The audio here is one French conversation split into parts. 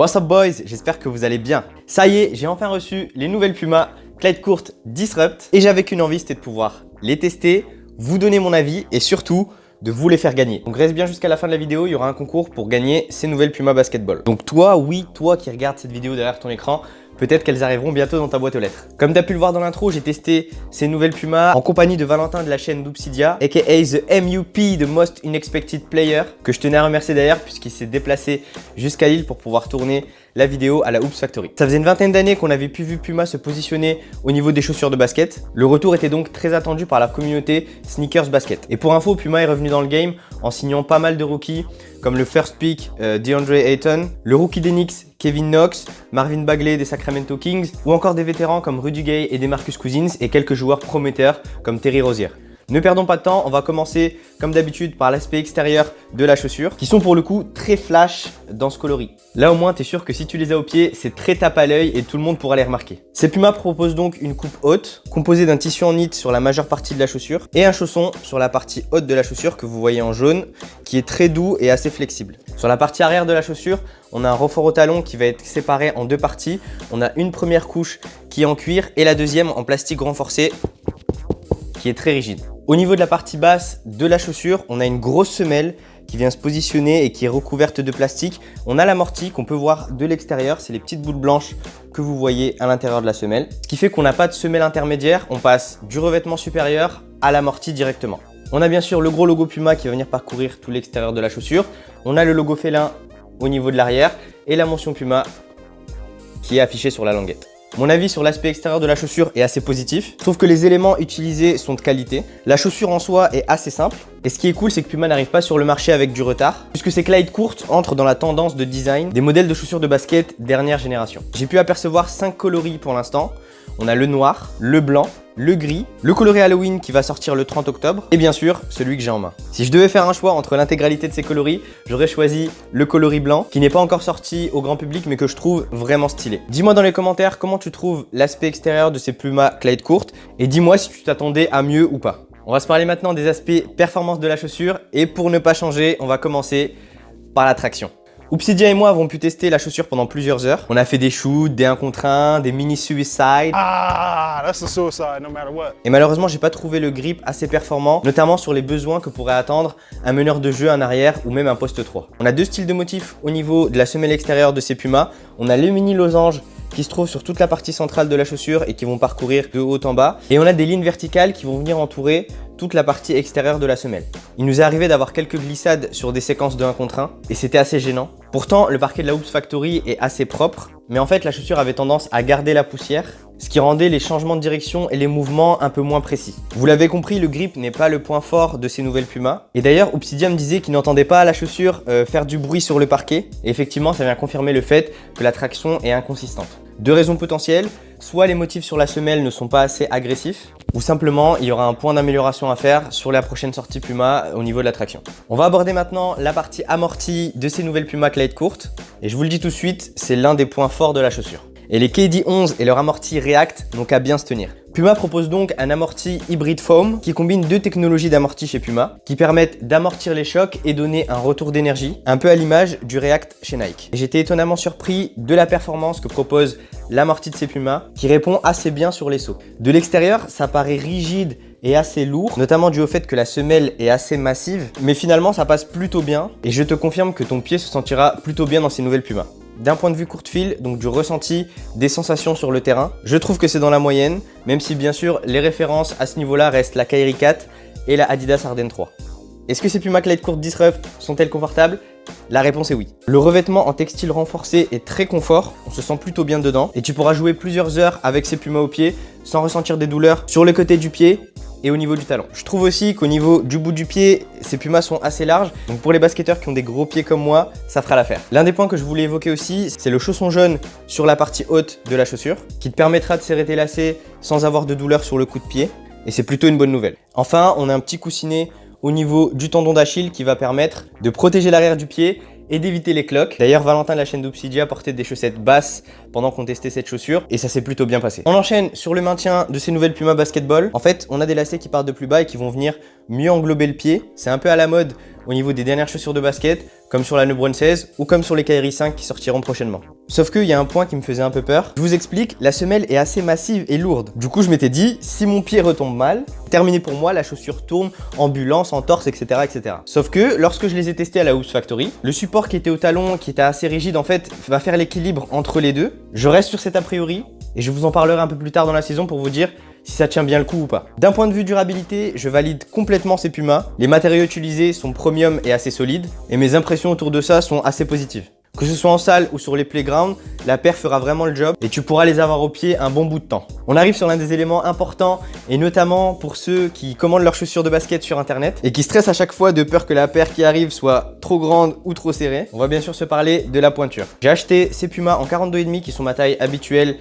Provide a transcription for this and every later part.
What's up boys, j'espère que vous allez bien. Ça y est, j'ai enfin reçu les nouvelles Puma Clyde Court Disrupt et j'avais qu'une envie, c'était de pouvoir les tester, vous donner mon avis et surtout de vous les faire gagner. Donc reste bien jusqu'à la fin de la vidéo, il y aura un concours pour gagner ces nouvelles Puma Basketball. Donc toi, oui, toi qui regardes cette vidéo derrière ton écran, peut-être qu'elles arriveront bientôt dans ta boîte aux lettres. Comme tu as pu le voir dans l'intro, j'ai testé ces nouvelles Puma en compagnie de Valentin de la chaîne d'Oubsidia, aka The MUP, The Most Unexpected Player, que je tenais à remercier d'ailleurs puisqu'il s'est déplacé jusqu'à Lille pour pouvoir tourner la vidéo à la Hoops Factory. Ça faisait une vingtaine d'années qu'on avait pu vu Puma se positionner au niveau des chaussures de basket. Le retour était donc très attendu par la communauté sneakers basket. Et pour info, Puma est revenu dans le game en signant pas mal de rookies comme le first pick DeAndre Ayton, le rookie des Knicks Kevin Knox, Marvin Bagley des Sacramento Kings ou encore des vétérans comme Rudy Gay et DeMarcus Cousins et quelques joueurs prometteurs comme Terry Rozier. Ne perdons pas de temps, on va commencer comme d'habitude par l'aspect extérieur de la chaussure qui sont pour le coup très flash dans ce coloris. Là au moins tu es sûr que si tu les as au pied, c'est très tape à l'œil et tout le monde pourra les remarquer. Ces Puma proposent donc une coupe haute composée d'un tissu en knit sur la majeure partie de la chaussure et un chausson sur la partie haute de la chaussure que vous voyez en jaune qui est très doux et assez flexible. Sur la partie arrière de la chaussure, on a un renfort au talon qui va être séparé en deux parties. On a une première couche qui est en cuir et la deuxième en plastique renforcé qui est très rigide. Au niveau de la partie basse de la chaussure, on a une grosse semelle qui vient se positionner et qui est recouverte de plastique. On a l'amorti qu'on peut voir de l'extérieur, c'est les petites boules blanches que vous voyez à l'intérieur de la semelle. Ce qui fait qu'on n'a pas de semelle intermédiaire, on passe du revêtement supérieur à l'amorti directement. On a bien sûr le gros logo Puma qui va venir parcourir tout l'extérieur de la chaussure. On a le logo félin au niveau de l'arrière et la mention Puma qui est affichée sur la languette. Mon avis sur l'aspect extérieur de la chaussure est assez positif. Je trouve que les éléments utilisés sont de qualité. La chaussure en soi est assez simple. Et ce qui est cool, c'est que Puma n'arrive pas sur le marché avec du retard, puisque ces Clyde Court entrent dans la tendance de design des modèles de chaussures de basket dernière génération. J'ai pu apercevoir 5 coloris pour l'instant. On a le noir, le blanc, le gris, le coloris Halloween qui va sortir le 30 octobre et bien sûr celui que j'ai en main. Si je devais faire un choix entre l'intégralité de ces coloris, j'aurais choisi le coloris blanc qui n'est pas encore sorti au grand public mais que je trouve vraiment stylé. Dis-moi dans les commentaires comment tu trouves l'aspect extérieur de ces Puma Clyde Court et dis-moi si tu t'attendais à mieux ou pas. On va se parler maintenant des aspects performance de la chaussure et pour ne pas changer, on va commencer par la traction. Oubsidia et moi avons pu tester la chaussure pendant plusieurs heures. On a fait des shoots, des 1 contre 1, des mini suicide. Ah, that's a suicide no matter what. Et malheureusement, j'ai pas trouvé le grip assez performant, notamment sur les besoins que pourrait attendre un meneur de jeu en arrière ou même un poste 3. On a deux styles de motifs au niveau de la semelle extérieure de ces Puma. On a les mini losanges qui se trouvent sur toute la partie centrale de la chaussure et qui vont parcourir de haut en bas. Et on a des lignes verticales qui vont venir entourer toute la partie extérieure de la semelle. Il nous est arrivé d'avoir quelques glissades sur des séquences de 1 contre 1 et c'était assez gênant. Pourtant, le parquet de la Hoops Factory est assez propre, mais en fait, la chaussure avait tendance à garder la poussière, ce qui rendait les changements de direction et les mouvements un peu moins précis. Vous l'avez compris, le grip n'est pas le point fort de ces nouvelles Puma. Et d'ailleurs, Oubsidia me disait qu'il n'entendait pas la chaussure faire du bruit sur le parquet. Et effectivement, ça vient confirmer le fait que la traction est inconsistante. Deux raisons potentielles, soit les motifs sur la semelle ne sont pas assez agressifs, ou simplement il y aura un point d'amélioration à faire sur la prochaine sortie Puma au niveau de la traction. On va aborder maintenant la partie amortie de ces nouvelles Puma Clyde Court. Et je vous le dis tout de suite, c'est l'un des points forts de la chaussure. Et les KD11 et leur amorti React n'ont qu'à bien se tenir. Puma propose donc un amorti hybride foam qui combine deux technologies d'amorti chez Puma qui permettent d'amortir les chocs et donner un retour d'énergie, un peu à l'image du React chez Nike. Et j'étais étonnamment surpris de la performance que propose l'amorti de ces Puma qui répond assez bien sur les sauts. De l'extérieur, ça paraît rigide et assez lourd, notamment dû au fait que la semelle est assez massive, mais finalement ça passe plutôt bien et je te confirme que ton pied se sentira plutôt bien dans ces nouvelles Puma. D'un point de vue courte file, donc du ressenti, des sensations sur le terrain, je trouve que c'est dans la moyenne, même si bien sûr les références à ce niveau-là restent la Kyrie 4 et la Adidas Arden 3. Est-ce que ces Puma Clyde Court Disrupt sont-elles confortables? La réponse est oui. Le revêtement en textile renforcé est très confort, on se sent plutôt bien dedans et tu pourras jouer plusieurs heures avec ces Puma au pied sans ressentir des douleurs sur le côté du pied et au niveau du talon. Je trouve aussi qu'au niveau du bout du pied, ces Pumas sont assez larges. Donc pour les basketteurs qui ont des gros pieds comme moi, ça fera l'affaire. L'un des points que je voulais évoquer aussi, c'est le chausson jaune sur la partie haute de la chaussure qui te permettra de serrer tes lacets sans avoir de douleur sur le coup de pied. Et c'est plutôt une bonne nouvelle. Enfin, on a un petit coussinet au niveau du tendon d'Achille qui va permettre de protéger l'arrière du pied et d'éviter les cloques. D'ailleurs, Valentin de la chaîne d'Obsidia portait des chaussettes basses pendant qu'on testait cette chaussure et ça s'est plutôt bien passé. On enchaîne sur le maintien de ces nouvelles Puma Basketball. En fait, on a des lacets qui partent de plus bas et qui vont venir mieux englober le pied. C'est un peu à la mode au niveau des dernières chaussures de basket, comme sur la Neubron 16 ou comme sur les KRI 5 qui sortiront prochainement. Sauf qu'il y a un point qui me faisait un peu peur. Je vous explique, la semelle est assez massive et lourde. Du coup, je m'étais dit, si mon pied retombe mal, terminé pour moi, la chaussure tourne, ambulance, entorse, etc., etc. Sauf que lorsque je les ai testés à la House Factory, le support qui était au talon, qui était assez rigide, en fait, va faire l'équilibre entre les deux. Je reste sur cet a priori et je vous en parlerai un peu plus tard dans la saison pour vous dire si ça tient bien le coup ou pas. D'un point de vue durabilité, je valide complètement ces Pumas. Les matériaux utilisés sont premium et assez solides et mes impressions autour de ça sont assez positives. Que ce soit en salle ou sur les playgrounds, la paire fera vraiment le job et tu pourras les avoir au pied un bon bout de temps. On arrive sur l'un des éléments importants et notamment pour ceux qui commandent leurs chaussures de basket sur internet et qui stressent à chaque fois de peur que la paire qui arrive soit trop grande ou trop serrée. On va bien sûr se parler de la pointure. J'ai acheté ces Pumas en 42,5 qui sont ma taille habituelle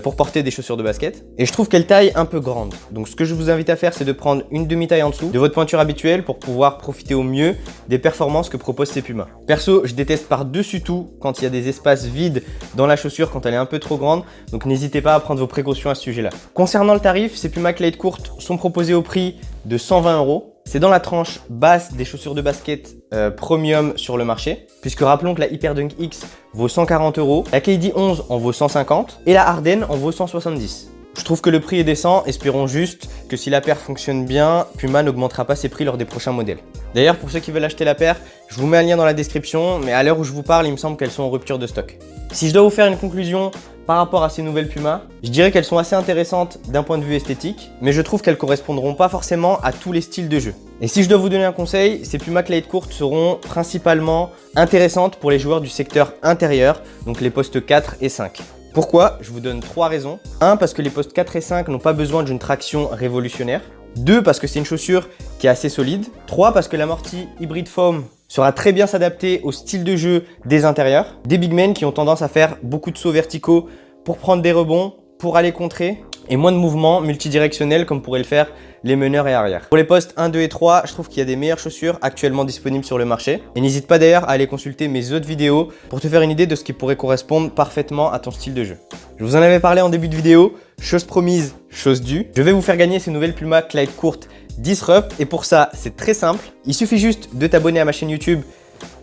pour porter des chaussures de basket et je trouve qu'elle taille un peu grande. Donc ce que je vous invite à faire, c'est de prendre une demi-taille en dessous de votre pointure habituelle pour pouvoir profiter au mieux des performances que proposent ces Pumas. Perso, je déteste par-dessus tout quand il y a des espaces vides dans la chaussure quand elle est un peu trop grande, donc n'hésitez pas à prendre vos précautions à ce sujet-là. Concernant le tarif, ces Puma Clyde courtes sont proposées au prix de 120 €. C'est dans la tranche basse des chaussures de basket premium sur le marché, puisque rappelons que la Hyperdunk X vaut 140 €, la KD 11 en vaut 150 et la Harden en vaut 170. Je trouve que le prix est décent, espérons juste que si la paire fonctionne bien, Puma n'augmentera pas ses prix lors des prochains modèles. D'ailleurs, pour ceux qui veulent acheter la paire, je vous mets un lien dans la description, mais à l'heure où je vous parle, il me semble qu'elles sont en rupture de stock. Si je dois vous faire une conclusion par rapport à ces nouvelles Puma, je dirais qu'elles sont assez intéressantes d'un point de vue esthétique, mais je trouve qu'elles correspondront pas forcément à tous les styles de jeu. Et si je dois vous donner un conseil, ces Puma Clyde courtes seront principalement intéressantes pour les joueurs du secteur intérieur, donc les postes 4 et 5. Pourquoi? Je vous donne 3 raisons. 1, parce que les postes 4 et 5 n'ont pas besoin d'une traction révolutionnaire. 2, parce que c'est une chaussure qui est assez solide. 3, parce que l'amorti Hybrid Foam saura très bien s'adapter au style de jeu des intérieurs. Des big men qui ont tendance à faire beaucoup de sauts verticaux pour prendre des rebonds, pour aller contrer, et moins de mouvements multidirectionnels comme pourraient le faire les meneurs et arrière. Pour les postes 1, 2 et 3, je trouve qu'il y a des meilleures chaussures actuellement disponibles sur le marché. Et n'hésite pas d'ailleurs à aller consulter mes autres vidéos pour te faire une idée de ce qui pourrait correspondre parfaitement à ton style de jeu. Je vous en avais parlé en début de vidéo, chose promise, chose due. Je vais vous faire gagner ces nouvelles Puma Clyde courtes Disrupt et pour ça, c'est très simple. Il suffit juste de t'abonner à ma chaîne YouTube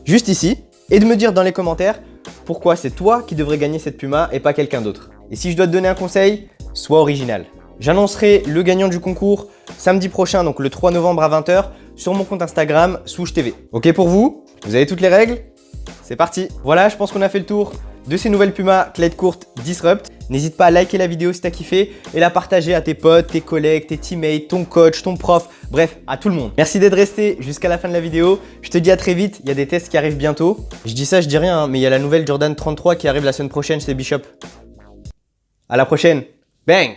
juste ici et de me dire dans les commentaires pourquoi c'est toi qui devrais gagner cette Puma et pas quelqu'un d'autre. Et si je dois te donner un conseil, sois original. J'annoncerai le gagnant du concours samedi prochain, donc le 3 novembre à 20 h sur mon compte Instagram Swoosh TV. Ok pour vous? Vous avez toutes les règles? C'est parti. Voilà, je pense qu'on a fait le tour de ces nouvelles Puma Clyde courtes Disrupt. N'hésite pas à liker la vidéo si t'as kiffé et la partager à tes potes, tes collègues, tes teammates, ton coach, ton prof, bref, à tout le monde. Merci d'être resté jusqu'à la fin de la vidéo. Je te dis à très vite, il y a des tests qui arrivent bientôt. Je dis ça, je dis rien, hein, mais il y a la nouvelle Jordan 33 qui arrive la semaine prochaine chez Bishop. À la prochaine. Bang!